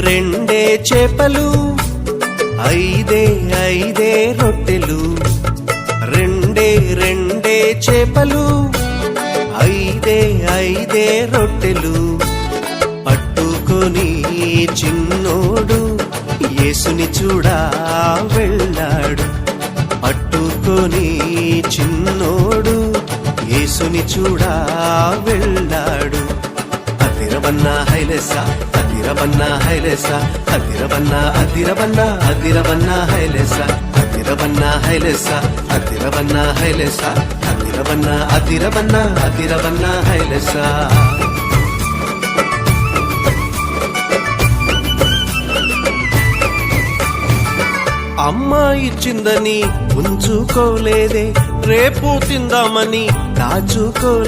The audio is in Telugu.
రెండే చేపలు, ఐదే రొట్టెలు. రెండే చేపలు, ఐదే రొట్టెలు పట్టుకొని చిన్నోడు యేసుని చూడా వెళ్ళాడు. పట్టుకొని చిన్నోడు యేసుని చూడా వెళ్ళాడు. అదిరబన్నా హైలెసా, అదిరబన్నా హైలెసా, అదిరబన్నా అదిరబన్నా అదిరబన్నా హైలెసా, అదిరబన్నా హైలెసా, అదిరబన్నా హైలెసా, అదిరబన్నా అదిరబన్నా అదిరబన్నా హైలెసా. అమ్మ ఇచ్చిందని ఉంచుకోలేదే, రేపు తిందామని దాచుకోలే.